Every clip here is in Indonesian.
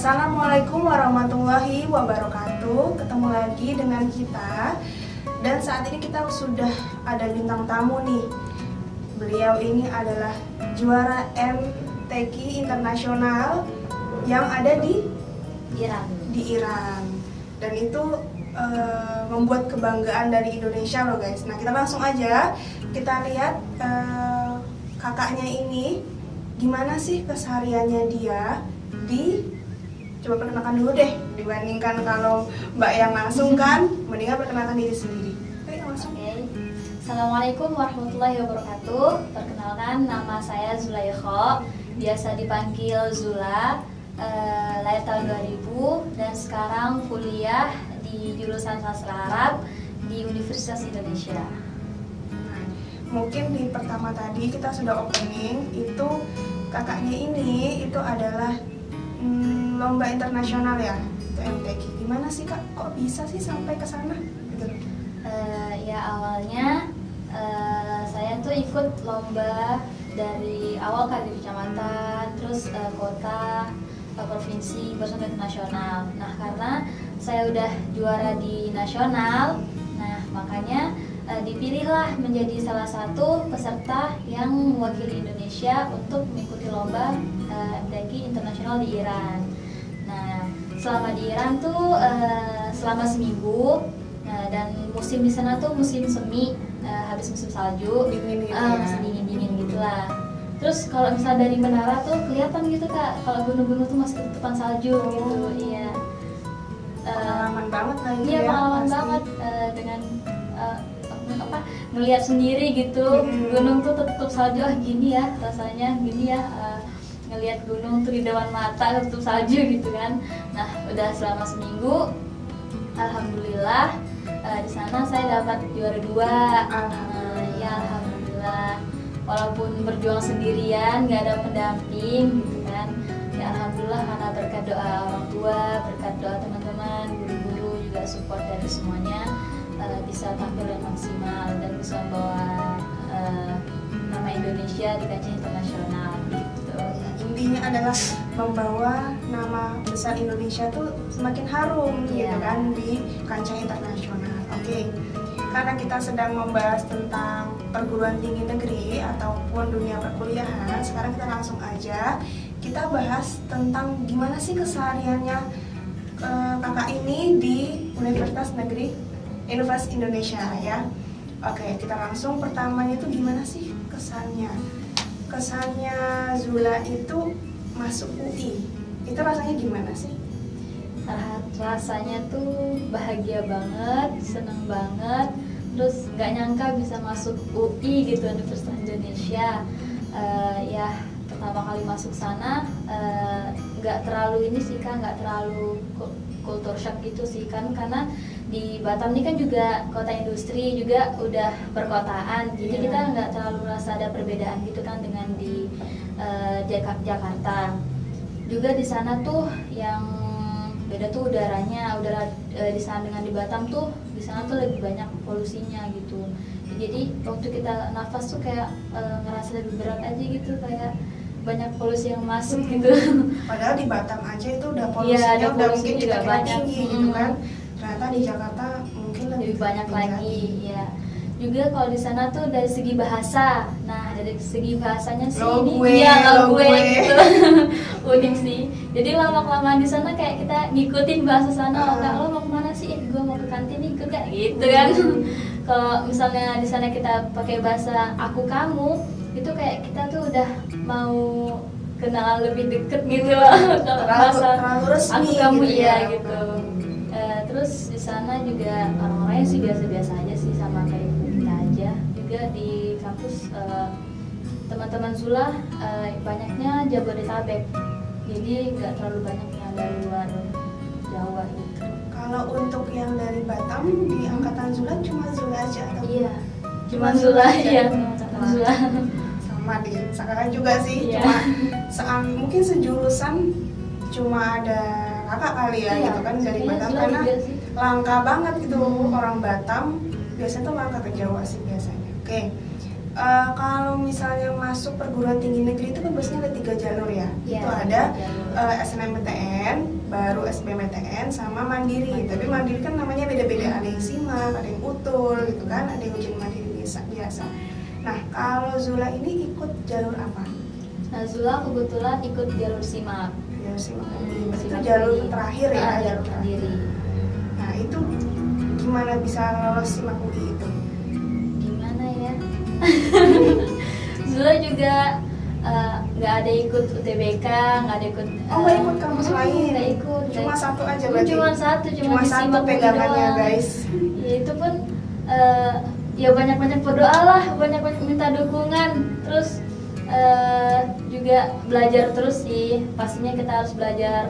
Assalamualaikum warahmatullahi wabarakatuh. Ketemu lagi dengan kita. Dan saat ini kita sudah ada bintang tamu nih. Beliau ini adalah juara MTQ internasional yang ada di Iran. Dan itu membuat kebanggaan dari Indonesia loh guys. Nah, kita langsung aja kita lihat kakaknya ini gimana sih kesehariannya dia coba perkenalkan dulu deh, dibandingkan kalau Mbak yang langsung kan, mendingan perkenalkan diri sendiri. Oke, langsung. Assalamualaikum warahmatullahi wabarakatuh. Perkenalkan, nama saya Zulaikha, biasa dipanggil Zula. Lahir tahun 2000 dan sekarang kuliah di jurusan Sastra Arab di Universitas Indonesia. Mungkin di pertama tadi kita sudah opening, itu kakaknya ini itu adalah lomba internasional ya, itu MTQ. Gimana sih Kak, kok bisa sih sampai ke sana? Ya awalnya saya tuh ikut lomba dari awal kan di kecamatan, terus kota, provinsi, baru sampai ke nasional. Nah karena saya udah juara di nasional, nah makanya dipilihlah menjadi salah satu peserta yang mewakili Indonesia untuk mengikuti lomba MTQ internasional di Iran. Nah selama di Iran tuh selama seminggu, dan musim di sana tuh musim semi, habis musim salju, dingin gitu masih dingin gitulah. Terus kalau misalnya dari menara tuh kelihatan gitu Kak, kalau gunung-gunung tuh masih ketutupan salju gitu. Iya. Pengalaman banget lah itu Iya, ya. pengalaman pasti. banget dengan melihat sendiri gitu. Gunung tuh tutup salju, gini ya rasanya, gini ya. Ngelihat gunung tuh di depan mata tutup salju gitu kan. Nah, udah selama seminggu, alhamdulillah di sana saya dapat juara 2. Ya alhamdulillah. Walaupun berjuang sendirian, nggak ada pendamping gitu kan. Ya alhamdulillah karena berkat doa orang tua, berkat doa teman-teman, guru-guru juga support dari semuanya, bisa tampil dengan maksimal dan bisa membawa nama Indonesia di kancah internasional gitu. Intinya adalah membawa nama besar Indonesia tuh semakin harum gitu kan di kancah internasional. Oke. Karena kita sedang membahas tentang perguruan tinggi negeri ataupun dunia perkuliahan, sekarang kita langsung aja kita bahas tentang gimana sih kesehariannya kakak ini di Universitas Indonesia ya. Oke, kita langsung pertamanya itu gimana sih kesannya Zula itu masuk UI, itu rasanya gimana sih? Rasanya tuh bahagia banget, seneng banget, terus nggak nyangka bisa masuk UI gitu, Universitas Indonesia. Ya pertama kali masuk sana nggak terlalu ini sih kan, nggak terlalu culture shock gitu sih kan, karena di Batam ini kan juga kota industri, juga udah perkotaan, jadi kita nggak terlalu merasa ada perbedaan gitu kan dengan di Jakarta. Juga di sana tuh yang beda tuh udaranya, udara di sana dengan di Batam tuh, di sana tuh lebih banyak polusinya gitu. Jadi waktu kita nafas tuh kayak ngerasa lebih berat aja gitu, kayak banyak polusi yang masuk gitu. Padahal di Batam aja itu udah polusinya udah mungkin juga kita banyak tinggi gitu kan. Ternyata di Jakarta mungkin lebih banyak lagi ya. Juga kalau di sana tuh dari segi bahasa, nah dari segi bahasanya sih lo gue gue gitu. Unik sih. Jadi lama-kelamaan di sana kayak kita ngikutin bahasa sana. Kak, lo mau kemana sih? Gue mau ke kantin nih, ikut gak? Gitu kan. Kalau misalnya di sana kita pakai bahasa aku kamu, itu kayak kita tuh udah mau kenal lebih deket gitu loh. Kalau bahasa terlalu resmi aku kamu gitu iya ya. gitu. Terus di sana juga orang-orangnya sih biasa-biasa aja sih, sama kayak kita aja. Juga di kampus teman-teman Zula banyaknya Jabodetabek, jadi nggak terlalu banyak yang dari luar Jawa gitu. Kalau untuk yang dari Batam di angkatan Zula cuma Zula aja atau? Iya, cuma Zula ya, cuma Zula. Sama di sekarang juga sih, Iya. cuma mungkin sejurusan cuma ada kakak kali ya gitu kan dari Batam, karena langka banget gitu orang Batam biasanya tuh langka ke Jawa sih biasanya. Oke, Kalau misalnya masuk perguruan tinggi negeri itu kan biasanya ada 3 jalur ya. Iya, Itu ada jalur. SNMPTN, baru SBMPTN, sama mandiri. Tapi mandiri kan namanya beda-beda. Ada yang simak, ada yang utul gitu kan, ada yang ujian mandiri biasa. Nah, kalau Zula ini ikut jalur apa? Nah, Zula kebetulan ikut jalur simak. Jalur simak. Itu Simak jalur mandiri. terakhir ya. Jalur mandiri. Nah, itu gimana bisa lolos simak UI itu? Gimana ya? Zula juga nggak ada ikut UTBK, nggak ada ikut. Nggak ikut kampus lain? Nggak ikut. Cuma satu aja berarti? Cuma satu di satu simak pegangannya doang. guys. Ya, itu pun ya banyak-banyak berdoa lah, banyak-banyak minta dukungan, terus juga belajar terus sih. Pastinya kita harus belajar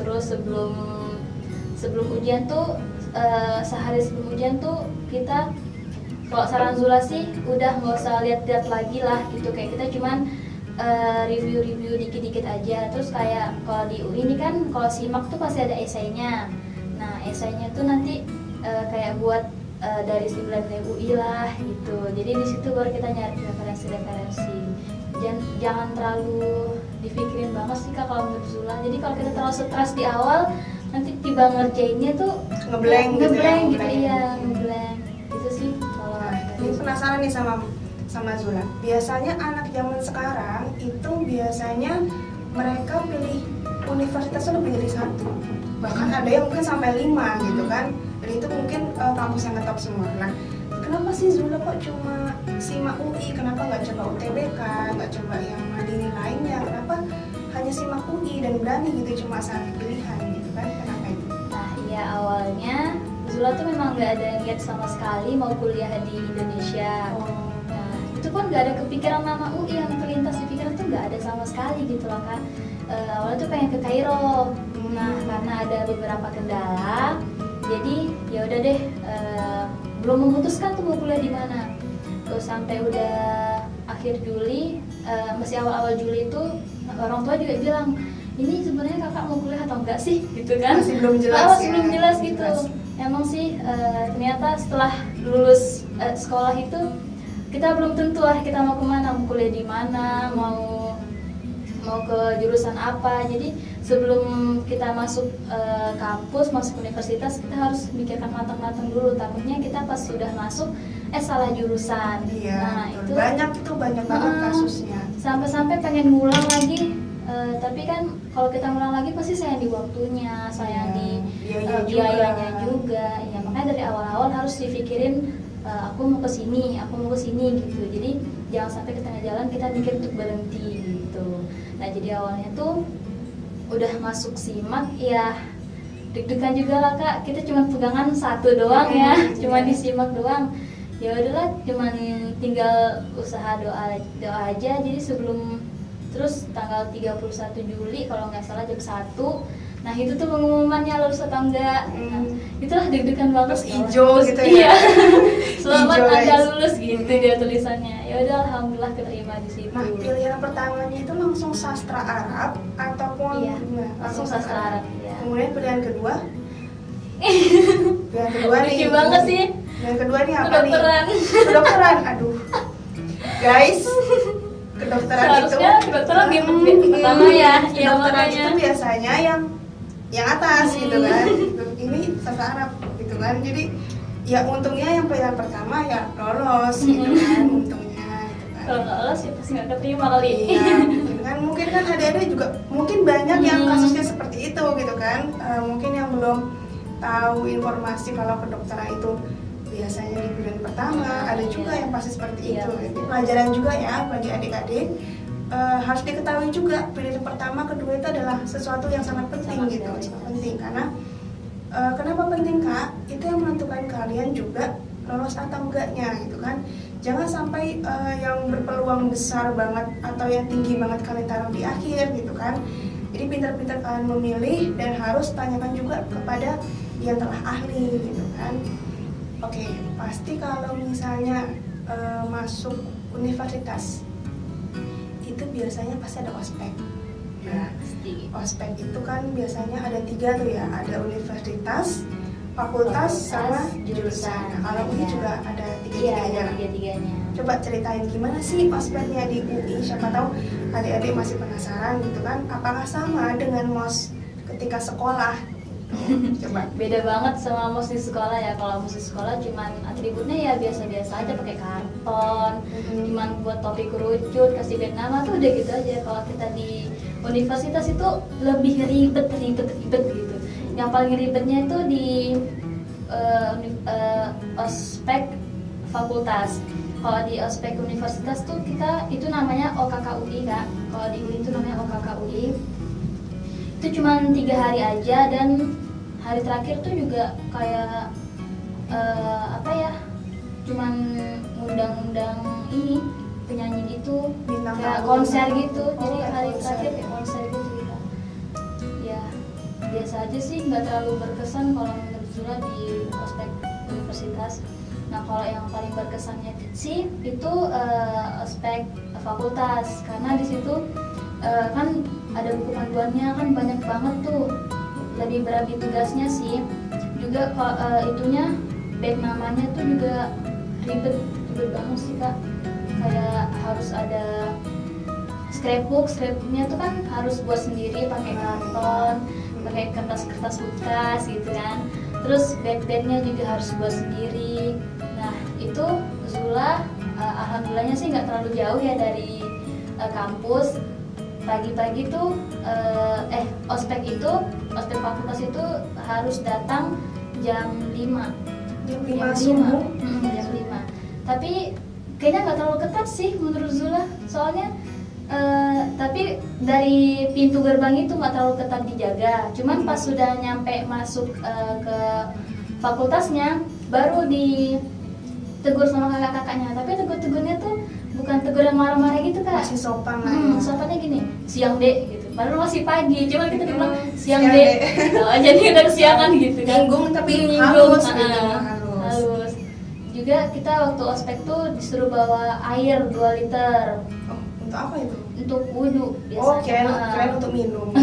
terus sebelum ujian tuh, sehari sebelum ujian tuh kita, kalau saran Zula sih udah nggak usah lihat-lihat lagi lah gitu, kayak kita cuman review dikit-dikit aja. Terus kayak kalau di UI ini kan kalau simak tuh pasti ada esainya. Nah, esainya tuh nanti kayak buat dari 9 UI lah gitu. Jadi di situ baru kita nyari referensi. Jangan terlalu dipikirin banget sih Kak kalau menurut Zula. Jadi kalau kita terlalu stres di awal, nanti tiba ngerjainnya tuh Ngeblank gitu ya, gitu, ngeblank. iya, ngeblank. Itu sih kalau Nah, ini penasaran nih sama Zula. Biasanya anak zaman sekarang itu biasanya mereka pilih universitasnya lebih dari 1. Bahkan ada yang mungkin sampai 5 gitu kan. Dan itu mungkin kampus yang ngetop semua. Nah, kenapa sih Zula kok cuma simak UI? Kenapa nggak coba UTBK, nggak coba yang mandiri lainnya? Kenapa hanya simak UI dan berani gitu cuma satu pilihan gitu kan? Kenapa itu? Nah, ya awalnya Zula tuh memang nggak ada niat sama sekali mau kuliah di Indonesia. Nah, itu pun nggak ada kepikiran nama UI yang terlintas di pikiran tuh nggak ada sama sekali gitu loh kan. Awalnya tuh pengen ke Kairo. Nah, karena ada beberapa kendala, jadi ya udah deh, belum memutuskan tuh mau kuliah di mana. Terus sampai udah akhir Juli, masih awal-awal Juli itu orang tua juga bilang, ini sebenarnya kakak mau kuliah atau enggak sih gitu kan? Masih belum jelas Masih ya? belum jelas gitu. Jelas. Emang sih ternyata setelah lulus sekolah itu kita belum tentu kita mau kemana, mau kuliah di mana, mau ke jurusan apa. Jadi sebelum kita masuk kampus, masuk universitas, kita harus mikirkan matang-matang dulu. Takutnya kita pas sudah masuk salah jurusan. Iya, Nah, betul. Banyak banget kasusnya. Sampai-sampai pengen ngulang lagi. Tapi kan kalau kita ngulang lagi pasti sayang di waktunya, sayang di biayanya juga. Ya makanya dari awal-awal harus dipikirin, aku mau ke sini gitu. Jadi jangan sampai ke tengah jalan kita mikir untuk berhenti gitu. Nah, jadi awalnya tuh udah masuk simak ya deg-degan juga lah Kak. Kita cuma pegangan satu doang ya, cuma disimak doang. Ya udahlah, cuman tinggal usaha doa aja. Jadi sebelum, terus tanggal 31 Juli kalau nggak salah jam 1, nah itu tuh pengumumannya lulus atau enggak. Nah, itulah deg-degan banget. Terus hijau gitu ya. Iya. Selamat Hijau, Anda guys. lulus gitu dia tulisannya. Ya udah, alhamdulillah keterima di situ. Nah, pilihan pertamanya itu langsung sastra Arab ataupun Iya, gimana? langsung sastra Arab, iya. Kemudian pilihan kedua? Pilihan kedua nih. Lucu banget sih. Pilihan kedua nih apa nih? Kedokteran. Kedokteran. Aduh. Guys, kedokteran itu Seharusnya kedokteran gitu pertama ya. Ya kedokteran makanya. itu biasanya yang atas gitu kan. Ini sastra Arab gitu kan. Jadi ya untungnya yang pilihan pertama ya lolos gitu kan, untungnya gitu kan. Kalau nggak lolos ya pasti nggak keterima kali. Iya, mungkin kan ada juga, mungkin banyak yang kasusnya seperti itu gitu kan. Mungkin yang belum tahu informasi kalau kedokteran itu biasanya di pilihan pertama, ada juga yang pasti seperti Iya. itu. Jadi pelajaran juga ya bagi adik-adik, harus diketahui juga pilihan pertama, kedua itu adalah sesuatu yang sangat penting gitu, sangat penting karena kenapa penting Kak? Itu yang menentukan kalian juga lolos atau enggaknya gitu kan. Jangan sampai yang berpeluang besar banget atau yang tinggi banget kalian taruh di akhir gitu kan. Jadi pintar-pintar kalian memilih dan harus tanyakan juga kepada yang telah ahli gitu kan. Oke, pasti kalau misalnya masuk universitas itu biasanya pasti ada ospek. Nah, Pasti. ospek itu kan biasanya ada 3 tuh ya, ada universitas, fakultas sama jurusan. Nah, kalau UI Iya. juga ada Iya, ada tiga-tiganya. tiga-tiganya. Coba ceritain gimana sih ospeknya di UI, siapa tahu adik-adik masih penasaran gitu kan, apakah sama dengan MOS ketika sekolah? Coba. Beda banget sama mos di sekolah ya. Kalau mos di sekolah cuman atributnya ya biasa-biasa aja, pakai karton, cuman buat topi kerucut, kasih band nama tuh udah gitu aja. Kalau kita di universitas itu lebih ribet gitu. Yang paling ribetnya itu di ospek fakultas. Kalau di ospek universitas tuh kita itu namanya OKKUI Kak. Kalau di UI itu namanya OKKUI. Itu cuma 3 hari aja, dan hari terakhir tuh juga kayak apa ya, cuman ngundang-undang ini penyanyi gitu, Bintang kayak tamu. konser gitu. Jadi kayak hari konser. terakhir kayak konser gitu kita. Ya biasa aja sih, nggak terlalu berkesan kalau menurut Zula di ospek universitas. Nah kalau yang paling berkesannya sih itu ospek fakultas, karena di situ kan ada buku panduannya kan banyak banget tuh, lebih berat di tugasnya sih. Juga itunya bag namanya tuh juga ribet banget sih Kak. Kayak harus ada scrapbooknya tuh kan harus buat sendiri pakai karton, pakai kertas bekas gitu kan. Terus bag-bagnya juga harus buat sendiri. Nah itu Zula alhamdulillahnya sih nggak terlalu jauh ya dari kampus. Pagi-pagi tuh ospek fakultas itu harus datang jam 5. Jam 5 subuh. Jam 5. Tapi kayaknya nggak terlalu ketat sih menurut Zula. Soalnya tapi dari pintu gerbang itu nggak terlalu ketat dijaga. Cuman pas sudah nyampe masuk ke fakultasnya baru ditegur sama kakak-kakaknya. Tapi tegur-tegurnya tuh bukan tegur yang marah-marah gitu Kak. Masih sopan lah ya. Sopannya gini, siang dek gitu. Padahal masih pagi, cuman kita bilang siang Siang, dek. Dek. Nah, jadi udah kesiangan gitu kan. Nyinggung tapi Nyinggung, halus gitu, halus. halus. Juga kita waktu ospek tuh disuruh bawa air 2 liter Oh, untuk apa itu? untuk wudhu Oh, biasanya. kirain untuk minum. Oh,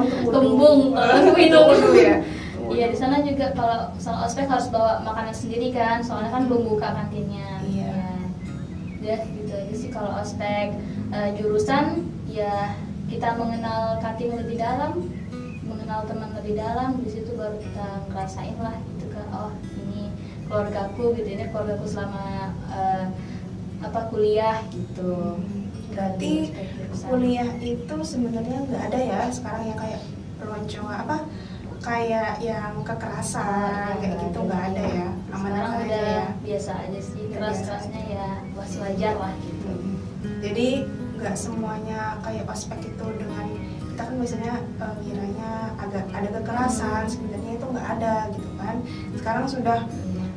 untuk wudhu. Kembung, Untuk minum. wudhu ya. Iya, di sana juga kalau soal ospek harus bawa makanan sendiri kan, soalnya kan belum buka kantinnya. Iya. Ya, gitu aja sih kalau ospek. Jurusan ya kita mengenal kantin lebih dalam, mengenal teman lebih dalam. Di situ baru kita ngerasain lah gitu kan, oh ini keluargaku gitu, ini keluargaku selama kuliah gitu. Berarti Ospek jurusan. kuliah itu sebenarnya nggak ada ya sekarang yang kayak peloncoan kayak yang kekerasan kayak gitu nggak ada ya, Sekarang aman-aman aja udah ya. biasa aja sih, Udah keras-kerasnya ya masih wajar lah gitu. Jadi nggak semuanya kayak ospek itu dengan kita kan biasanya ngiranya agak ada kekerasan, sebenarnya itu nggak ada gitu kan. Sekarang sudah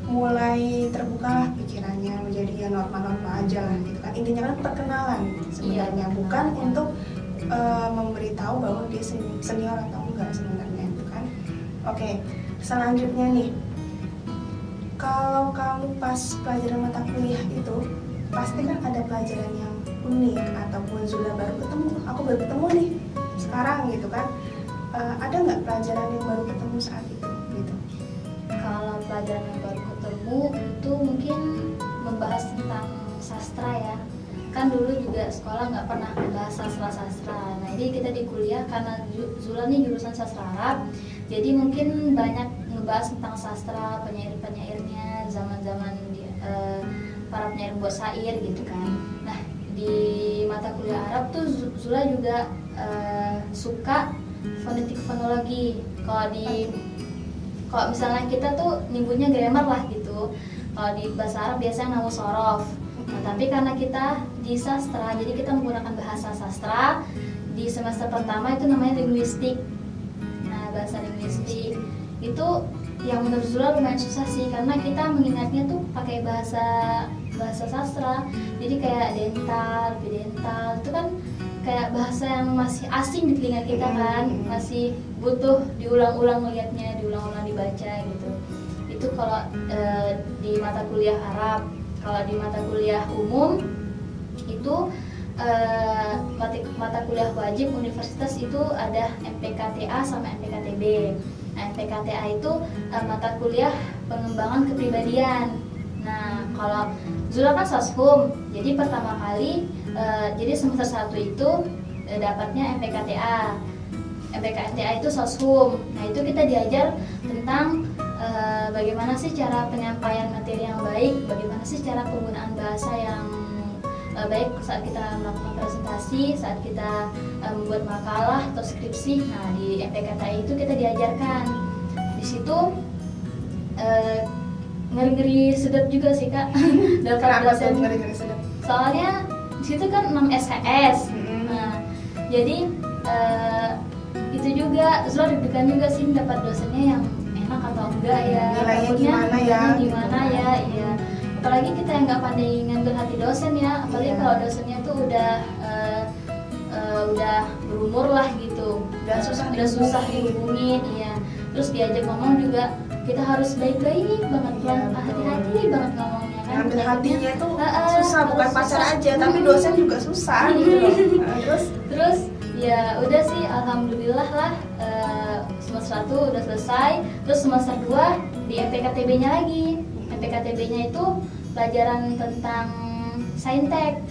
mulai terbuka lah pikirannya menjadi ya normal-normal aja lah gitu kan. Intinya kan perkenalan sebenarnya, Iya, bukan perkenalan. untuk memberitahu bahwa dia senior atau enggak sebenarnya itu kan. Oke, selanjutnya nih, kalau kamu pas pelajaran mata kuliah itu pasti kan ada pelajaran yang unik ataupun Zula baru ketemu, aku baru ketemu nih sekarang gitu kan. Ada nggak pelajaran yang baru ketemu saat itu gitu? Kalau pelajaran yang baru ketemu itu mungkin membahas tentang sastra ya. Kan dulu juga sekolah nggak pernah membahas sastra. Nah jadi kita di kuliah karena Zula nih jurusan sastra Arab, jadi mungkin banyak ngebahas tentang sastra, penyair-penyairnya, zaman-zaman para penyair buat syair gitu kan. Nah di mata kuliah Arab tuh Zula juga suka fonetik fonologi. Kalau misalnya kita tuh nyebutnya grammar lah gitu. Kalau di bahasa Arab biasanya nahu sorof. Nah, tapi karena kita di sastra, jadi kita menggunakan bahasa sastra. Di semester pertama itu namanya linguistik. Nah, bahasa linguistik itu yang menurut Zula lumayan susah sih, karena kita mengingatnya tuh pakai bahasa sastra. Jadi kayak dental, bidental, itu kan kayak bahasa yang masih asing di telinga kita kan, masih butuh diulang-ulang melihatnya, diulang-ulang dibaca gitu. Itu kalau di mata kuliah Arab. Kalau di mata kuliah umum itu mata kuliah wajib universitas itu ada MPKTA sama MPKTB. Nah, MPKTA itu mata kuliah pengembangan kepribadian. Nah, kalau Zula kan soshum, jadi pertama kali jadi semester 1 itu dapatnya MPKTA. MPKTA itu soshum. Nah, itu kita diajar tentang bagaimana sih cara penyampaian materi yang baik, bagaimana sih cara penggunaan bahasa yang baik saat kita melakukan presentasi, saat kita membuat makalah atau skripsi. Nah, di MPKTA itu kita diajarkan. Di situ ngeri-ngeri sedap juga sih, Kak. Kenapa tuh ngeri-ngeri sedap? Soalnya di situ kan 6 SKS. Nah, jadi itu juga Zula deg-degan juga sih dapat dosennya yang enak atau enggak ya. Nilainya gimana ya? Gimana ya? Iya. Apalagi kita yang nggak pandai ngambil hati dosen ya, apalagi kalau dosennya tuh udah berumur lah gitu, udah susah dihubungin, iya. Terus diajak ngomong juga kita harus baik-baik banget, hati-hati banget ngomongnya kan. Ngambil hatinya tuh susah, bukan pacar aja, tapi dosen juga susah gitu loh. Terus ya udah sih, alhamdulillah lah, semester 1 udah selesai. Terus semester 2 di MPKTB-nya lagi. MPKTB-nya itu pelajaran tentang saintek.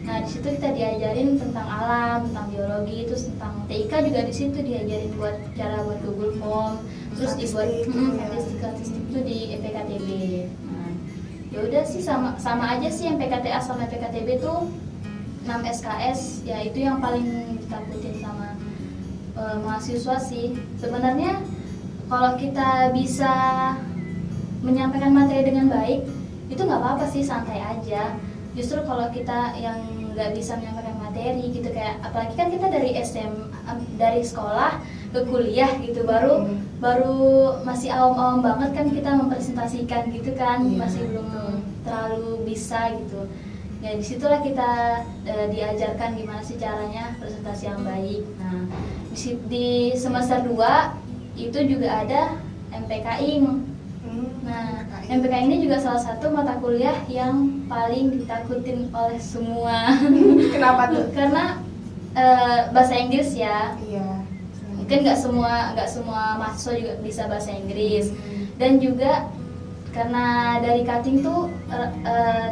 Nah, di situ kita diajarin tentang alam, tentang biologi, terus tentang TIK juga di situ diajarin cara buat Google Form, terus dibuat statistik itu di MPKTB. Nah, ya udah sih sama aja sih MPKTA sama MPKTB tuh 6 SKS, ya itu yang paling ditakutin sama mahasiswa sih. Sebenarnya kalau kita bisa menyampaikan materi dengan baik, itu nggak apa-apa sih, santai aja. Justru kalau kita yang nggak bisa menyampaikan materi gitu, kayak apalagi kan kita dari sekolah ke kuliah gitu, baru masih awam-awam banget kan kita mempresentasikan gitu kan, masih belum terlalu bisa gitu. Ya disitulah kita diajarkan gimana sih caranya presentasi yang baik. Nah, di semester 2 itu juga ada MPKING. Nah, MPK ini juga salah satu mata kuliah yang paling ditakutin oleh semua. Kenapa tuh? Karena bahasa Inggris ya. Iya. Mungkin nggak semua mahasiswa juga bisa bahasa Inggris. Dan juga karena dari cutting tuh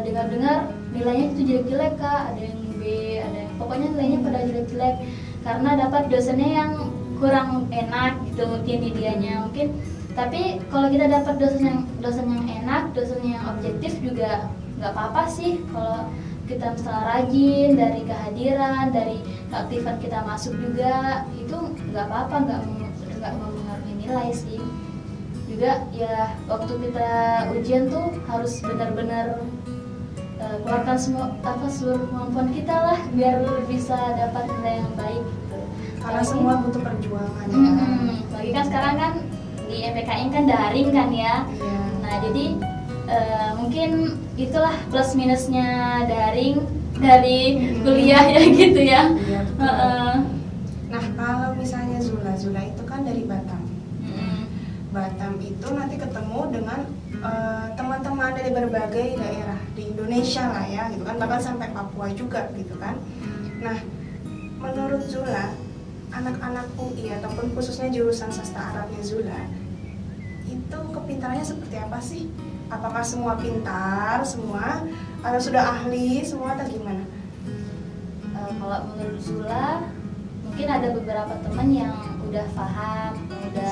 dengar-dengar nilainya itu jelek-jelek, Kak. Ada yang B, ada yang pokoknya nilainya pada jelek-jelek karena dapat dosennya yang kurang enak gitu mungkin di dianya mungkin. Tapi kalau kita dapat dosen yang enak, dosen yang objektif juga nggak apa-apa sih. Kalau kita misalnya rajin, dari kehadiran, dari keaktifan kita masuk juga, itu nggak apa-apa, nggak mempengaruhi nilai sih. Juga ya waktu kita ujian tuh harus benar-benar keluarkan seluruh kemampuan kita lah biar bisa dapat nilai yang baik gitu. Karena semua butuh perjuangan ya. Lagi kan sekarang kan di MPKIN kan daring kan ya. Iya. Nah jadi mungkin itulah plus minusnya daring dari kuliah ya gitu ya. Iya, nah kalau misalnya Zula itu kan dari Batam. Batam itu nanti ketemu dengan teman-teman dari berbagai daerah di Indonesia lah ya gitu kan, bahkan sampai Papua juga gitu kan. Nah menurut Zula, anak-anak UI ataupun khususnya jurusan sastra Arabnya Zula itu kepintarannya seperti apa sih? Apakah semua pintar semua atau sudah ahli semua atau gimana? Kalau menurut Zula mungkin ada beberapa teman yang udah paham, udah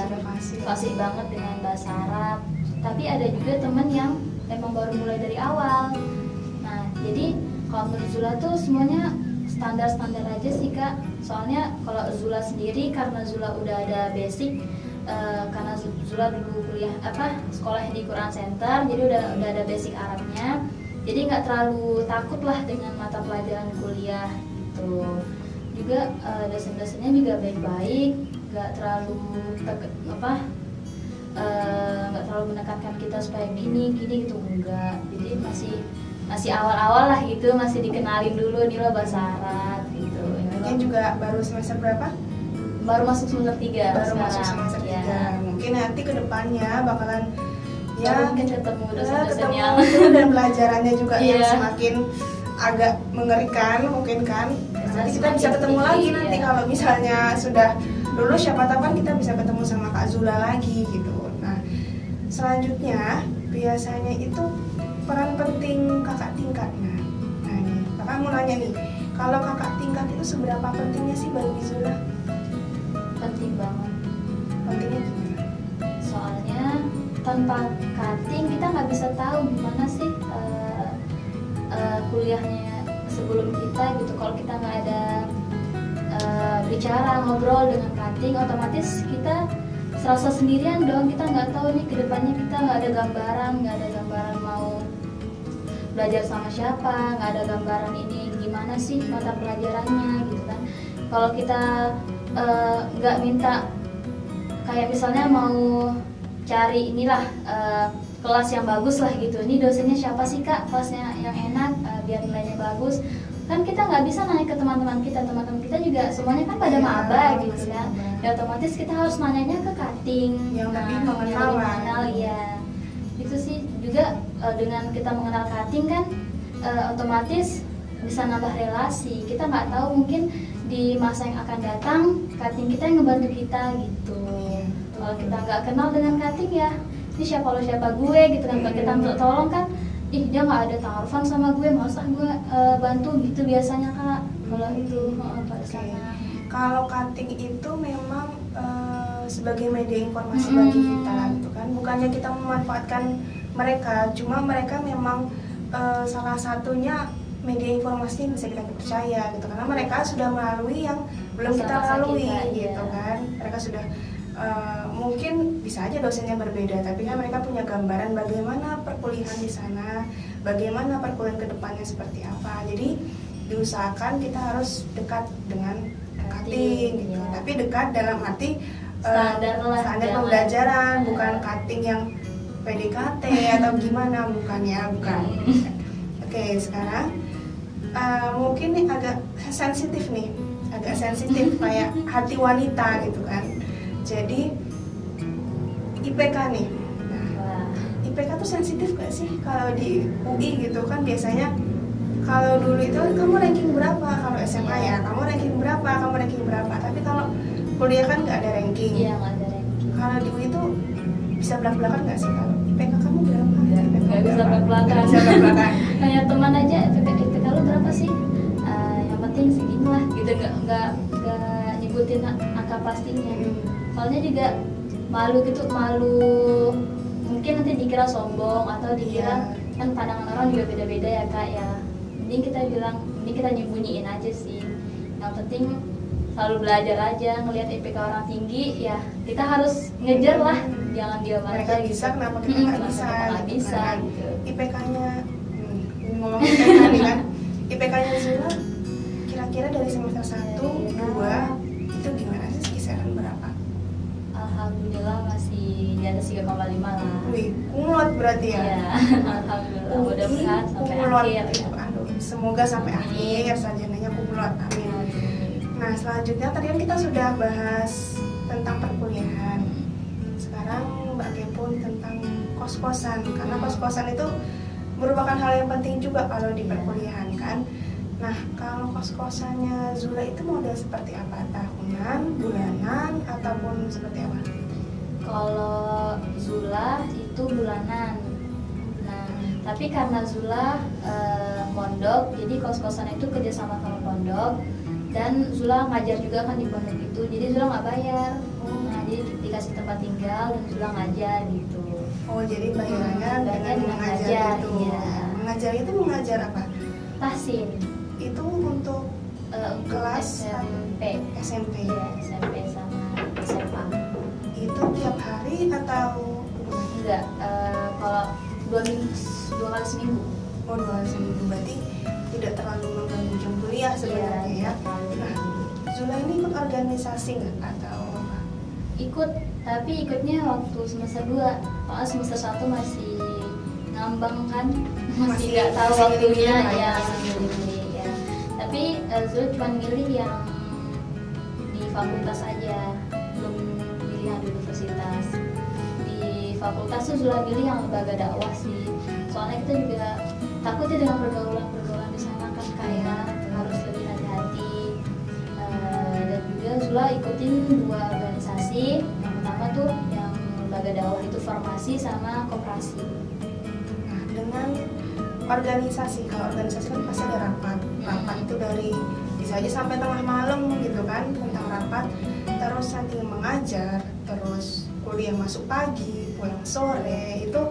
fasih banget dengan bahasa Arab, tapi ada juga teman yang emang baru mulai dari awal. Nah jadi kalau menurut Zula tuh semuanya standar-standar aja sih, Kak. Soalnya kalau Zula sendiri karena Zula udah ada basic, karena Zula dulu sekolahnya di Quran Center, jadi udah ada basic Arabnya, jadi nggak terlalu takut lah dengan mata pelajaran kuliah gitu. Juga dosen-dosennya juga baik-baik, nggak terlalu menekankan kita supaya gini gitu, enggak. Jadi masih awal-awal lah gitu, masih dikenalin dulu nih lo bahasa Arab gitu. Mungkin juga baru semester berapa? Baru masuk semester 3 baru sekarang. masuk semester 3 Ya. Mungkin nanti kedepannya bakalan ya mungkin ketemu dosen-dosen ketemu yang dan pelajarannya juga yang Iya. semakin agak mengerikan mungkin kan. Nanti kita bisa semakin ketemu tinggi, lagi nanti ya. kalau misalnya sudah lulus siapa tahu kan kita bisa ketemu sama Kak Zula lagi gitu. Nah, selanjutnya biasanya itu peran penting kakak tingkat. Nah nih, kakak mau nanya nih, kalau kakak tingkat itu seberapa pentingnya sih bagi Zula? Penting banget. Pentingnya gimana? Soalnya tanpa cutting kita nggak bisa tahu gimana sih kuliahnya sebelum kita gitu. Kalau kita nggak ada bicara ngobrol dengan cutting, otomatis kita serasa sendirian dong. Kita nggak tahu nih kedepannya, kita nggak ada gambaran mau belajar sama siapa, nggak ada gambaran ini gimana sih mata pelajarannya gitu kan. Kalau kita nggak minta, kayak misalnya mau cari inilah kelas yang bagus lah gitu, ini dosennya siapa sih kak, kelasnya yang enak biar nilainya bagus, kan kita nggak bisa nanya ke teman-teman kita juga semuanya kan pada Iya, maba gitu masih kan. maba. Ya otomatis kita harus nanyanya ke cutting Yang lebih yang mengenal lebih lah. mengenal, ya itu sih juga dengan kita mengenal cutting kan otomatis bisa nambah relasi. Kita nggak tahu mungkin di masa yang akan datang cutting kita yang ngebantu kita gitu. Iya. Kalau kita nggak kenal dengan cutting ya ini siapa lo siapa gue gitu kan. Kalau kita minta tolong kan, ih dia nggak ada taarufan sama gue, masa gue bantu gitu biasanya kak. Kalau itu pada Oke. sana. Kalau cutting itu memang sebagai media informasi bagi kita gitu kan. Bukannya kita memanfaatkan mereka, cuma mereka memang salah satunya media informasi yang bisa kita percaya gitu, karena mereka sudah melalui yang belum kita Masa-masa lalui kita, gitu iya. kan. Mereka sudah mungkin bisa aja dosennya berbeda, tapi kan mereka punya gambaran bagaimana perkuliahan di sana, bagaimana perkuliahan kedepannya seperti apa. Jadi diusahakan kita harus dekat dengan cutting gitu, iya. tapi dekat dalam arti Standar lah, standar jangan- pembelajaran, bukan cutting yang PDKT atau gimana, bukan ya, bukan. Oke, sekarang mungkin nih agak sensitif kayak hati wanita gitu kan. Jadi IPK nih. Nah, Wah, IPK tuh sensitif gak sih kalau di UI gitu kan? Biasanya kalau dulu itu kamu ranking berapa, kalau SMA ya kamu ranking berapa, tapi kalau kuliah kan nggak ada ranking. iya nggak ada ranking. Kalau di UI itu bisa belak-belakan nggak sih kalau IPK kamu berapa? Nggak, IPK nggak bisa berapa? belak-belakan. Nggak bisa belak-belakan. Kayak teman aja, IPK lu berapa sih? Yang penting segini lah gitu, nggak nyebutin angka pastinya. Soalnya juga malu gitu, mungkin nanti dikira sombong atau dikira kan pandangan orang juga beda-beda ya kak ya. Mending kita nyembunyiin aja sih. Yang penting selalu belajar aja, ngelihat IPK orang tinggi ya kita harus ngejar lah, jangan diam Mereka aja bisa, gitu. kenapa kita nggak bisa? Kenapa nggak gitu bisa kan. gitu. IPK-nya, ngomong IPK nih kan, IPK-nya Zula kira-kira dari semester 1, 2 itu gimana sih, kisaran berapa? Alhamdulillah masih di atas 3,5 lah. Wih, kumlot berarti ya? Iya, alhamdulillah. UI Mudah-mudahan sampai kumlot akhir. gitu. Aduh, semoga sampai akhir sarjananya kumlot, amin. Nah, selanjutnya tadi kan kita sudah bahas tentang perkuliahan. Sekarang Mbak Kepun tentang kos-kosan, karena kos-kosan itu merupakan hal yang penting juga kalau di perkuliahan kan. Nah, kalau kos-kosannya Zula itu model seperti apa? Tahunan, bulanan, ataupun seperti apa? Kalau Zula itu bulanan. Nah, tapi karena Zula pondok, jadi kos-kosan itu kerjasama sama pondok. Dan Zula ngajar juga kan di pondok itu, jadi Zula nggak bayar. Nah, jadi dikasih tempat tinggal dan Zula ngajar gitu. Oh, jadi bayarannya Bayarnya dengan dengan mengajar ngajar, itu. iya. Mengajar itu mengajar apa? Tahsin Itu untuk untuk Kelas SMP. SMP. Iya, SMP sama SMA. Itu tiap hari atau Enggak, kalau 2 kali seminggu. oh 2 kali seminggu, berarti tidak terlalu mengganggu jam kuliah sebenarnya ya. Nah, Zula ini ikut organisasi nggak atau apa? Ikut, tapi ikutnya waktu semester 2. Soalnya semester 1 masih ngambang kan, masih nggak tahu masih waktunya milih-milih lah ya, ya. masih milih ya. Tapi Zul cuma milih yang di fakultas aja, belum milih yang di universitas. Di fakultas tuh Zula milih yang lembaga dakwah sih. Soalnya kita juga takut ya dengan pergaulan di sana kan, kayak harus lebih hati-hati. Dan juga Zula Zula ikutin 2 organisasi. Yang pertama tuh yang lembaga dakwah itu formasi sama koperasi. Nah, dengan organisasi, kalau organisasi kan pasti ada rapat. Rapat itu dari bisa aja sampai tengah malam gitu kan tentang rapat. Terus saking mengajar, terus kuliah masuk pagi, pulang sore itu,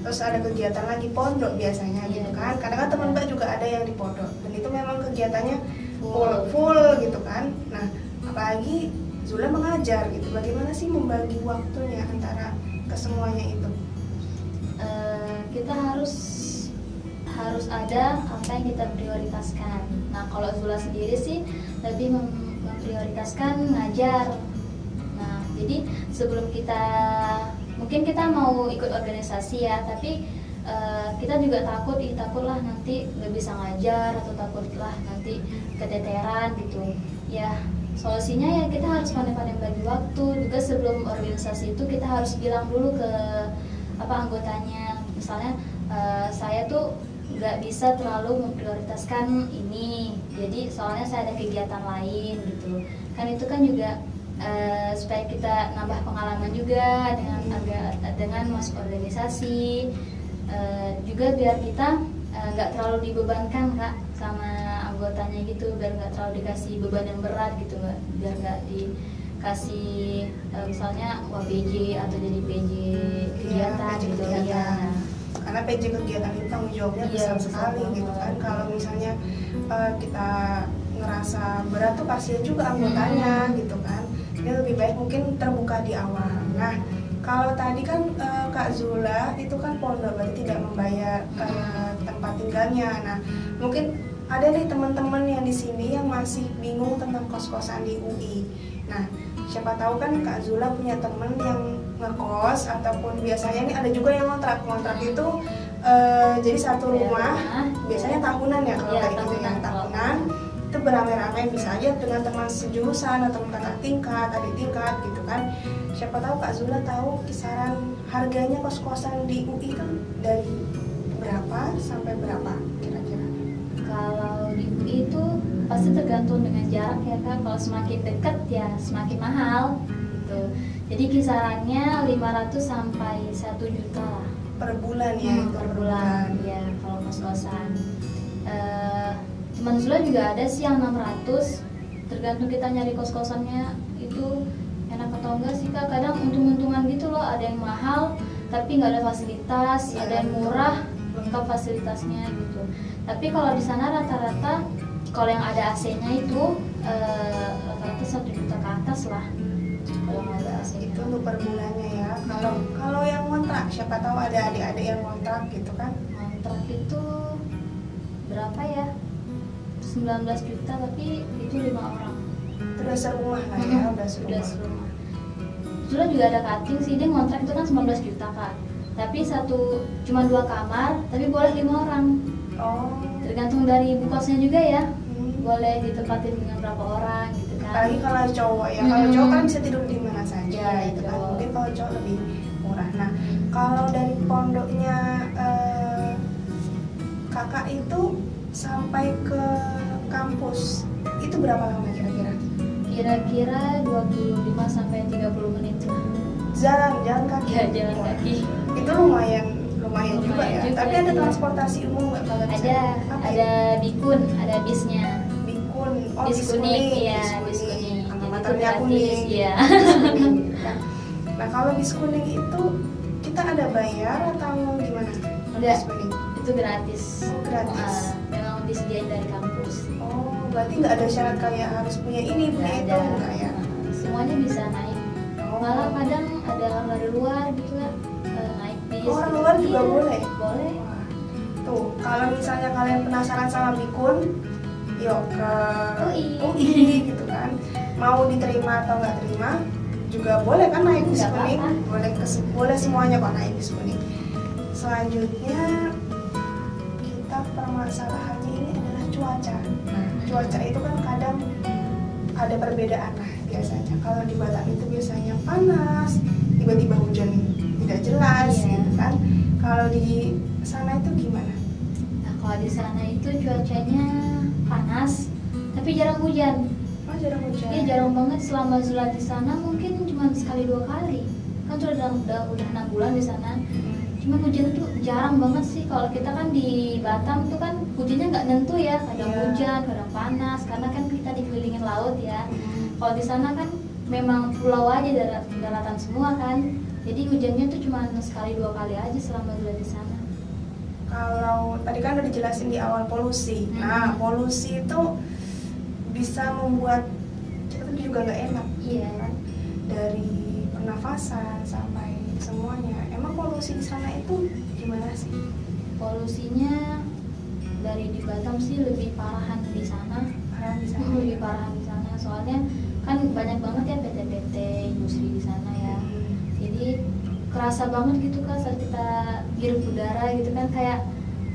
terus ada kegiatan lagi pondok biasanya gitu kan. Kadang-kadang teman Mbak juga ada yang di pondok dan itu memang kegiatannya full gitu kan. Nah, apalagi Zula mengajar gitu. Bagaimana sih membagi waktunya antara kesemuanya itu? Kita harus ada apa yang kita prioritaskan. Nah, kalau Zula sendiri sih lebih memprioritaskan ngajar. Nah, jadi sebelum mungkin kita mau ikut organisasi ya, tapi kita juga takutlah nanti nggak bisa ngajar atau takutlah nanti keteteran gitu. Ya, solusinya ya kita harus pandai-pandai bagi waktu. Juga sebelum organisasi itu kita harus bilang dulu ke anggotanya. Misalnya saya tuh nggak bisa terlalu memprioritaskan ini, jadi soalnya saya ada kegiatan lain gitu kan. Itu kan juga supaya kita nambah pengalaman juga dengan masuk organisasi, juga biar kita nggak terlalu dibebankan Kak sama anggotanya gitu, biar nggak terlalu dikasih beban yang berat gitu, biar nggak dikasih misalnya PJ atau jadi PJ kegiatan PJ gitu kegiatan. ya. Karena PJ kegiatan itu tanggung jawabnya besar sekali gitu kan. Kalau misalnya kita ngerasa berat tuh kasihan juga anggotanya gitu kan. Jadi lebih baik mungkin terbuka di awal. Nah, kalau tadi kan Kak Zula itu kan pondok, berarti tidak membayar tempat tinggalnya. Nah, mungkin ada nih teman-teman yang di sini yang masih bingung tentang kos-kosan di UI. Nah, siapa tahu kan Kak Zula punya temen yang ngekos, ataupun biasanya nih ada juga yang ngontrak itu jadi satu rumah, biasanya tahunan ya kalau kayak gitu ya, tahunan itu beramai-ramai, bisa aja dengan teman sejurusan atau kakak tingkat, adik tingkat gitu kan. Siapa tahu Kak Zula tahu kisaran harganya kos-kosan di UI kan dari berapa sampai berapa kira-kira? Kalau di UI itu pasti tergantung dengan jarak ya Kak. Kalau semakin dekat ya semakin mahal gitu. Jadi kisarannya 500 sampai 1 juta lah Per bulan ya? per bulan ya kalau kos-kosan. Teman Zula juga ada sih yang 600. Tergantung kita nyari kos-kosannya itu enak atau enggak sih Kak. Kadang untung-untungan gitu loh, ada yang mahal tapi nggak ada fasilitas, ada yang murah lengkap fasilitasnya gitu. Tapi kalau di sana rata-rata kalau yang ada AC-nya itu rata-rata 1 juta ke atas lah. Kalau nggak ada AC itu untuk per bulannya ya. Kalau yang ngontrak, siapa tahu ada adik-adik yang ngontrak gitu kan. Kontrak itu berapa ya? 19 juta tapi itu 5 orang. Itu udah serumah lah ya, udah serumah. Zula juga ada cutting sih, dia ngontrak itu kan 19 juta Kak. Tapi cuma 2 kamar, tapi boleh 5 orang. Oh. Tergantung dari ibu kosnya juga ya. Boleh ditempatin dengan berapa orang gitu kan. Apalagi kalau cowok ya, kalau cowok kan bisa tidur di mana saja gitu kan. Mungkin kalau cowok lebih murah. Nah, kalau dari pondoknya kakak itu sampai ke kampus itu berapa lama kira-kira? Kira-kira 25 sampai 30 menit lah. Jalan kaki. Ya, jalan kaki. Itu lumayan juga ya. Juga, tapi ada iya. transportasi umum nggak kalau di sana? Ada bikun, ada bisnya. Bikun, Bis bis kuning, kuning, iya, bis bis kuning. kuning. Sama Jadi materinya itu kuning. gratis, iya. Bis kuning, gitu kan. Nah, kalau bis kuning itu kita ada bayar atau gimana? Enggak, Bis kuning. itu gratis. Oh, gratis. Memang disediain dari kampus. Oh, berarti nggak ada syarat kayak harus punya ini, punya itu, enggak ya? Semuanya bisa naik. Oh. Malah kadang ada orang dari luar gitu kan naik bis. Oh, orang gitu. luar juga Iya, boleh? Boleh. Wah, tuh, kalau misalnya kalian penasaran sama Bikun, yuk ke UI gitu kan. Mau diterima atau nggak terima, juga boleh kan naik bis Nggak kuning? apa-apa. Boleh semuanya kok naik bis kuning. Selanjutnya kita permasalahannya ini adalah cuaca. Nah, cuaca itu kan kadang ada perbedaan lah biasanya. Kalau di Batam itu biasanya panas, tiba-tiba hujan tidak jelas gitu kan. Kalau di sana itu gimana? Nah, kalau di sana itu cuacanya panas tapi jarang hujan. Oh, jarang hujan. Iya jarang banget, selama Zula di sana mungkin cuma sekali 2 kali. Kan udah 6 bulan di sana. Cuma hujan tuh jarang banget sih. Kalau kita kan di Batam tuh kan hujannya nggak nentu ya, kadang Iya. hujan, kadang panas, karena kan kita dikelilingin laut ya. Kalau di sana kan memang pulau aja, daratan semua kan. Jadi hujannya tuh cuma sekali 2 kali aja selama Zula di sana. Kalau tadi kan udah dijelasin di awal polusi. Nah, polusi itu bisa membuat kita tuh juga nggak enak. Iya. Kan? Dari pernafasan sampai semuanya. Emang polusi di sana itu gimana sih? Polusinya dari di Batam sih lebih parahan di sana. Parah di sana. Lebih parahan di sana. Soalnya kan banyak banget ya PT-PT industri di sana ya. Jadi kerasa banget gitu kan saat kita ngirup udara gitu kan, kayak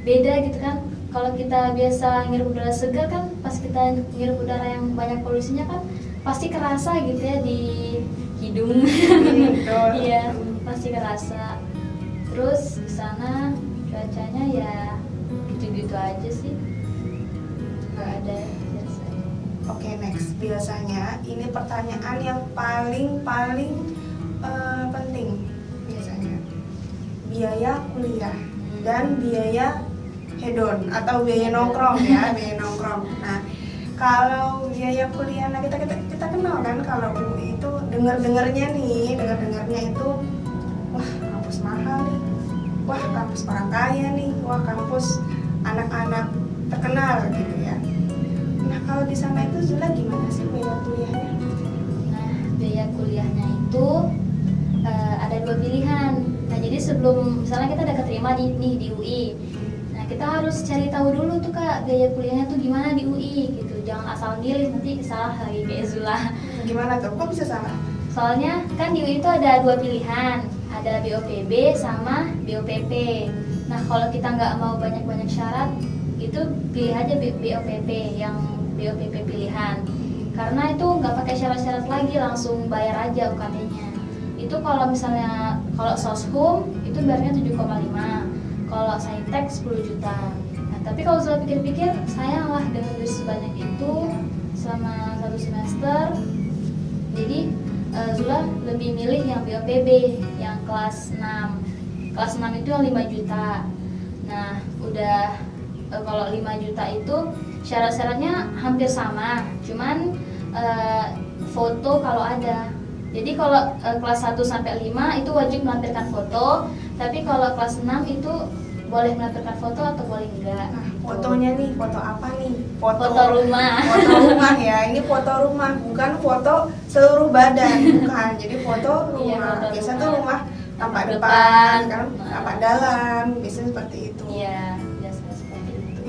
beda gitu kan. Kalau kita biasa ngirup udara segar kan, pas kita ngirup udara yang banyak polusinya kan pasti kerasa gitu ya di hidung. Betul. Iya, pasti kerasa. Terus di sana cuacanya ya gitu-gitu aja sih, nggak ada biasa. Oke, next. Biasanya ini pertanyaan yang paling penting biasanya. Biaya kuliah dan biaya hedon atau biaya nongkrong ya, biaya nongkrong. Nah, kalau biaya kuliah, nah kita kenal kan kalau UI itu dengarnya itu wah kampus mahal nih, wah kampus orang kaya nih, wah kampus anak-anak terkenal gitu ya. Nah, kalau di sana itu Zula gimana sih biaya kuliahnya? Nah, biaya kuliahnya itu ada 2 pilihan. Nah, jadi sebelum misalnya kita udah keterima di UI, nah kita harus cari tahu dulu tuh Kak, biaya kuliahnya tuh gimana di UI gitu. Jangan asal milih, nanti salah lagi kayak Zula. Gimana tuh? Kok bisa salah? Soalnya kan di UI itu ada 2 pilihan, ada BOPB sama BOPP. Nah, kalau kita nggak mau banyak-banyak syarat, itu pilih aja BOPP, yang BOPP pilihan. Karena itu nggak pakai syarat-syarat lagi, langsung bayar aja UKT-nya. Itu kalau misalnya kalau soshum itu bayarnya 7,5, kalau saintek 10 juta. Nah, tapi kalau Zula pikir-pikir, sayang lah dengan duit sebanyak itu selama 1 semester. Jadi Zula lebih milih yang BOPB yang kelas 6. Kelas 6 itu yang 5 juta. Nah, udah kalau 5 juta itu syarat-syaratnya hampir sama, cuman foto kalau ada. Jadi kalau kelas 1 sampai 5 itu wajib melampirkan foto, tapi kalau kelas 6 itu boleh melampirkan foto atau boleh enggak. Nah, fotonya nih, foto apa nih? Foto rumah. Foto rumah ya, ini foto rumah, bukan foto seluruh badan, bukan. Jadi foto rumah. Iya, foto Biasa rumah. tuh rumah tampak Tampak depan, depan, kan nah. tampak dalam, biasanya seperti itu. Iya, biasa seperti itu.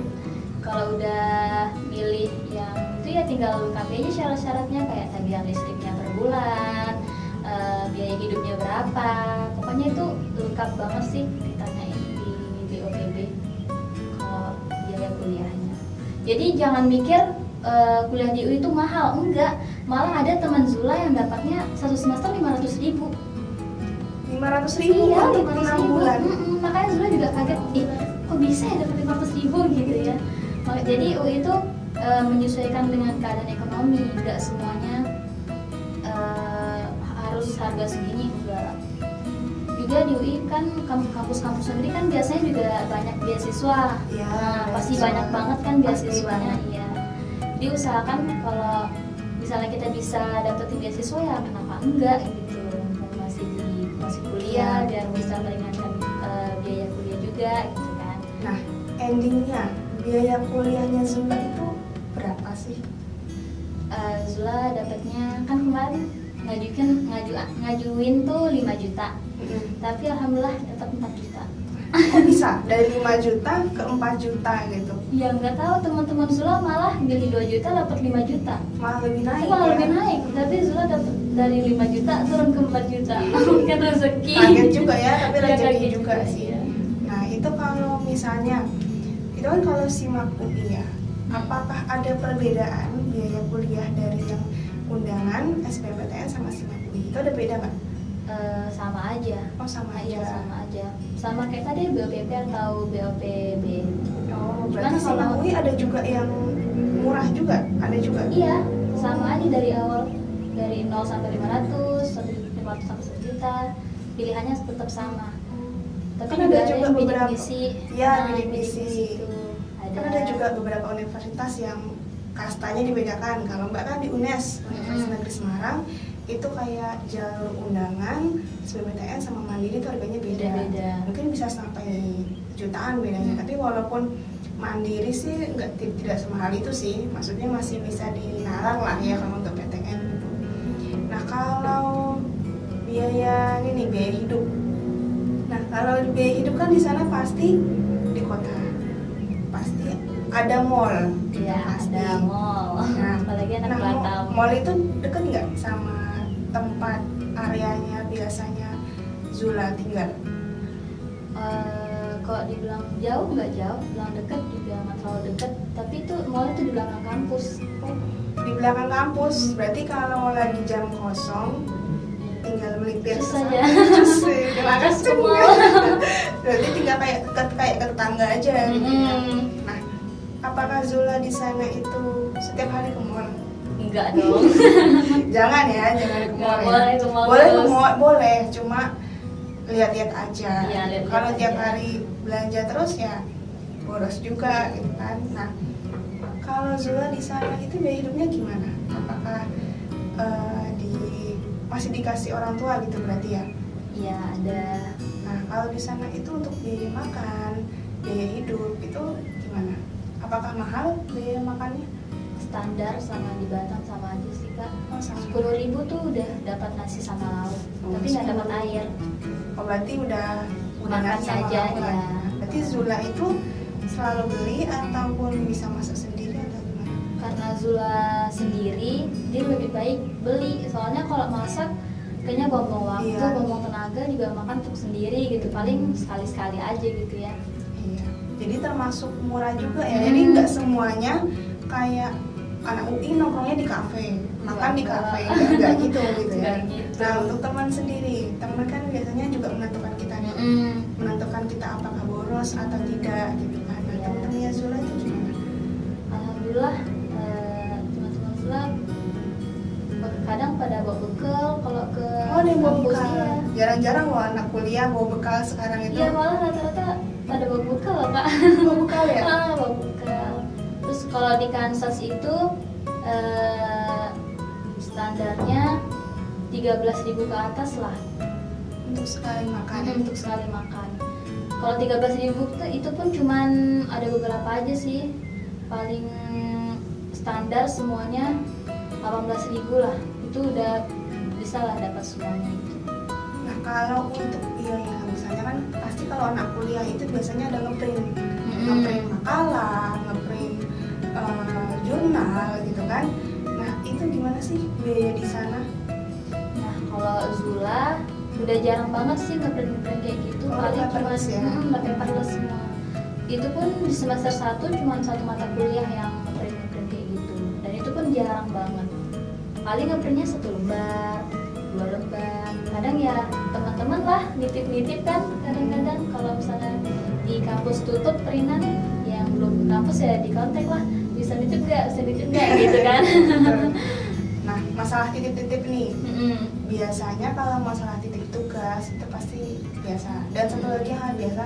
Kalau udah milih yang itu ya tinggal lengkapi aja syarat-syaratnya, kayak tagihan listriknya per bulan, biaya hidupnya berapa. Pokoknya itu lengkap banget sih ditanyain di BOPB kalau biaya kuliahnya. Jadi jangan mikir kuliah di UI itu mahal, enggak. Malah ada teman Zula yang dapatnya 1 semester 500.000. 500.000 Iya, untuk 6 bulan. Makanya Zula juga kaget, kok bisa ya dapat 500.000 gitu ya. Jadi UI itu menyesuaikan dengan keadaan ekonomi, nggak semuanya harus harga segini, enggak. Juga di UI kan kampus-kampus sendiri kan biasanya juga banyak beasiswa. Iya, Nah, pasti beasiswa. banyak banget kan Pasti beasiswanya, banyak. iya. Jadi usahakan kalau misalnya kita bisa dapetin beasiswa ya kenapa enggak gitu. Masih kuliah biar bisa meringankan biaya kuliah juga gitu kan. Nah, endingnya biaya kuliahnya Zula itu berapa sih? Zula dapatnya kan kemarin ngajuin tuh 5 juta. Tapi alhamdulillah dapat 4 juta. Kok bisa dari 5 juta ke 4 juta gitu? Ya nggak tahu, teman-teman Zula malah milih 2 juta dapat 5 juta. Malah lebih naik Malah ya? lebih naik, tapi Zula dapat dari 5 juta turun ke 4 juta. Kan rezeki. Kaget juga ya, tapi Ya, rezeki kaget juga juga, sih. iya. Nah, itu kalau misalnya itu kan kalau SIMAK UI ya, apakah ada perbedaan biaya kuliah dari yang undangan SBMPTN sama SIMAK UI? Itu ada beda nggak? Sama aja. Oh, sama Iya, aja. sama aja. Sama kayak tadi BOPP atau BOPB. Oh, Cuman berarti SIMAK kalau- UI ada juga yang murah juga? Ada juga? Iya, sama aja dari awal, dari 0 sampai 500, 500 sampai 1 juta, pilihannya tetap sama. Tapi Kan ada juga yang bidik beberapa- misi, ya, nah, bidik bidik misi. itu Kan ada juga beberapa universitas yang kastanya dibedakan. Kalau Mbak kan di UNES, Universitas Negeri Semarang, itu kayak jalur undangan, SBMPTN sama mandiri itu harganya beda. Beda-beda. Mungkin bisa sampai jutaan bedanya. Tapi walaupun mandiri sih tidak semahal itu sih. Maksudnya masih bisa dinalar lah ya kalau untuk PTN gitu. Nah kalau biaya ini nih, biaya hidup. Nah kalau biaya hidup kan di sana pasti di kota, pasti ada mall. Iya, pasti. ada mall. Nah, Apalagi anak Nah, Batam. mall itu deket nggak sama tempat areanya biasanya Zula tinggal? Kalau dibilang jauh nggak jauh, bilang deket juga nggak terlalu deket. Tapi itu mall itu di belakang kampus. Oh, di belakang kampus. Berarti kalau lagi jam kosong tinggal melipir ke Susah sana. ya. Cus, terima Terus kasih. ke mall. Berarti tinggal kayak ke tetangga aja gitu ya. Mm-mm. Nah, apakah Zula di sana itu setiap hari ke mall? Enggak dong. Jangan ya, jangan ke mall. Nggak Ya. boleh ke mall Boleh ke terus. mall, boleh, cuma lihat-lihat aja. Iya, lihat-lihat Kalau tiap aja. hari belanja terus ya boros juga gitu kan. Nah, kalau Zula di sana itu biaya hidupnya gimana? Apakah masih dikasih orang tua gitu berarti ya? Iya ada. Nah, kalau di sana itu untuk biaya makan, biaya hidup itu gimana? Apakah mahal biaya makannya? Standar sama di Batam sama aja sih kak. Oh, sama. 10.000 tuh udah dapat nasi sama lauk, Oh, tapi nggak dapat air. Oh, berarti udah Makan nasi sama aja, lauk lah. ya. Berarti Zula itu selalu beli ataupun bisa masak sendiri atau gimana? Karena Zula sendiri, dia lebih baik beli. Soalnya kalau masak kayaknya buang-buang waktu, Iya. buang-buang tenaga, juga makan untuk sendiri gitu. Paling sekali-sekali aja gitu ya. Iya. Jadi termasuk murah juga ya. Hmm. Jadi nggak semuanya kayak anak UI nongkrongnya di kafe, makan di kafe, nggak gitu gitu ya. Nggak gitu. Nah untuk teman sendiri, teman kan biasanya juga menentukan kita nih, Mm-mm. menentukan kita apakah boros atau tidak gitu kan. Nah Iya. teman-temannya Zula itu gimana? Alhamdulillah teman-teman Zula kadang pada bawa bekal kalau ke Oh nih bawa kampus, bekal. iya. Jarang-jarang loh anak kuliah bawa bekal sekarang itu. Iya malah rata-rata pada bawa bekal loh kak. Bawa bekal ya? Bawa bekal. Terus kalau di Kansas itu standarnya 13.000 ke atas lah Untuk sekali makan. untuk sekali makan. Kalau 13.000 itu pun cuman ada beberapa aja sih. Paling standar semuanya 18.000 lah. Itu udah bisa lah dapat semuanya itu. Nah kalau untuk biaya misalnya kan pasti kalau anak kuliah itu biasanya ada ngeprint, ngeprint makalah, ngeprint jurnal gitu kan. Nah itu gimana sih biaya di sana? Nah, kalau Zula udah jarang banget sih ngeprint kayak gitu. Oh, Paling cuma paperless ya? paperless semua. Itu pun di semester 1 cuma satu mata kuliah yang ngeprint kayak gitu. Dan itu pun jarang banget. Paling ngeprintnya 1 lembar, 2 lembar. Kadang ya teman-teman lah nitip-nitip kan kadang-kadang kalau misalnya di kampus tutup printan yang belum kampus ya di kontak lah, bisa nitip nggak gitu kan. Nah masalah titip-titip nih, Mm-mm. biasanya kalau masalah titip tugas itu pasti biasa. Dan satu lagi yang biasa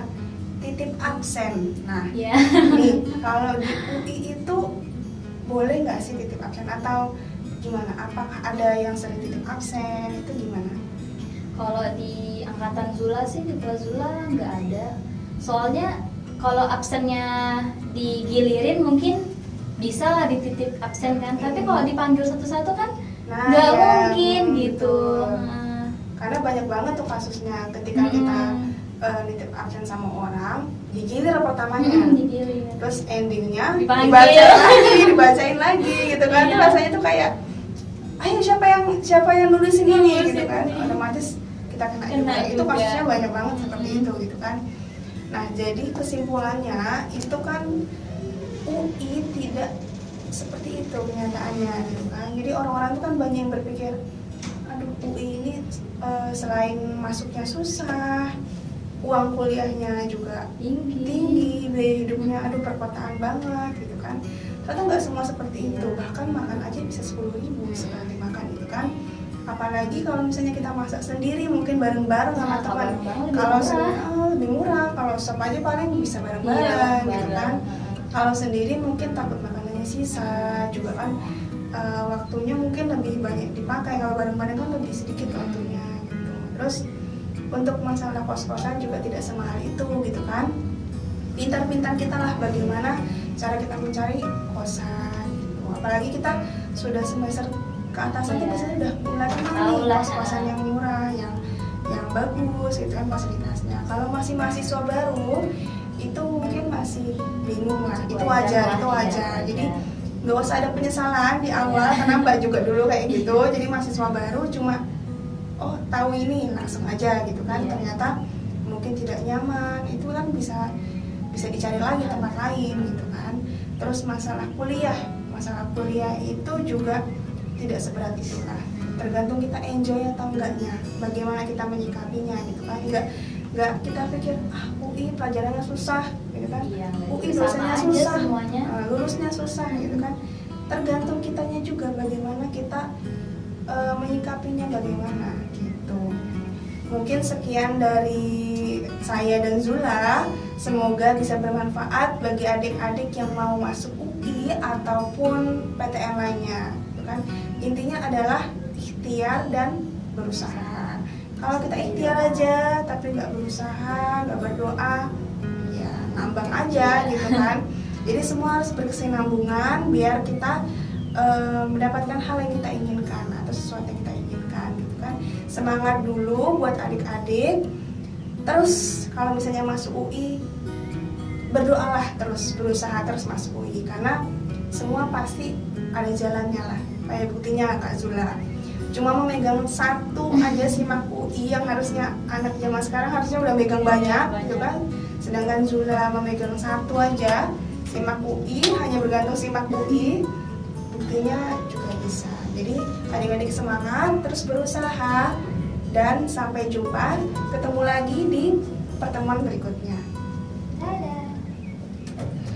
titip absen. Nah Ya. nih kalau di UI itu boleh nggak sih titip absen atau gimana? Apakah ada yang sering titip absen itu gimana? Kalau di angkatan Zula sih di kelas Zula nggak ada. Soalnya kalau absennya digilirin mungkin bisa lah dititip absen kan. Tapi kalau dipanggil satu-satu kan Nah, nggak ya, mungkin gitu. betul. Nah, Karena banyak banget tuh kasusnya ketika kita nitip absen sama orang, digilir pertamanya, digilir. terus endingnya Dipanggil. dibacain lagi gitu kan. Iya. Rasanya tuh kayak, ayo siapa yang nulisin ini Nulisin gitu kan. ini. Otomatis kita kena Kena juga. Itu juga. kasusnya banyak banget seperti Mm-mm. itu gitu kan. Nah jadi kesimpulannya itu kan UI tidak seperti itu kenyataannya gitu kan. Jadi orang-orang itu kan banyak yang berpikir, aduh UI ini selain masuknya susah, uang kuliahnya juga tinggi, biaya hidupnya aduh perkotaan banget gitu kan. Ternyata nggak semua seperti itu, bahkan makan aja bisa 10.000 sekali makan gitu kan. Apalagi kalau misalnya kita masak sendiri mungkin bareng-bareng sama teman, kalau lebih murah, kalau sop aja paling bisa bareng-bareng gitu kan. Kalau sendiri mungkin takut makanannya sisa juga kan, waktunya mungkin lebih banyak dipakai, kalau bareng-bareng kan lebih sedikit waktunya gitu. Terus untuk masalah kos-kosan juga tidak semahal itu gitu kan. Pintar-pintar kita lah bagaimana cara kita mencari kosan gitu. Apalagi kita sudah semester ke atas aja biasanya udah mulai kenal nih kos-kosan yang murah, yang bagus gitu kan fasilitasnya. Kalau masih mahasiswa baru itu mungkin masih bingung lah, itu wajar. Jadi nggak usah ada penyesalan di awal karena Mbak juga dulu kayak gitu. Jadi mahasiswa baru cuma oh tahu ini langsung aja gitu kan, ternyata mungkin tidak nyaman, itu kan bisa dicari lagi tempat lain gitu kan. Terus masalah kuliah itu juga tidak seberat itulah, tergantung kita enjoy atau enggaknya, bagaimana kita menyikapinya gitu kan. Enggak kita pikir UI pelajarannya susah gitu kan, UI dosennya susah, lulusnya susah gitu kan. Tergantung kitanya juga bagaimana kita menyikapinya bagaimana gitu. Mungkin sekian dari saya dan Zula, semoga bisa bermanfaat bagi adik-adik yang mau masuk UI ataupun PTN lainnya gitu kan. Intinya adalah ikhtiar dan berusaha. Kalau kita ikhtiar aja tapi nggak berusaha, nggak berdoa, ya ngambang aja gitu kan. Jadi semua harus berkesinambungan biar kita mendapatkan hal yang kita inginkan atau sesuatu yang kita inginkan gitu kan. Semangat dulu buat adik-adik. Terus kalau misalnya masuk UI, berdoalah terus, berusaha terus masuk UI karena semua pasti ada jalannya lah. Kayak buktinya Kak Zula cuma memegang satu aja SIMAK UI yang harusnya anak zaman sekarang harusnya udah megang banyak gitu kan. Sedangkan Zula memegang satu aja SIMAK UI, hanya bergantung SIMAK UI, buktinya juga bisa. Jadi adik-adik semangat, terus berusaha, dan sampai jumpa, ketemu lagi di pertemuan berikutnya. Dadah.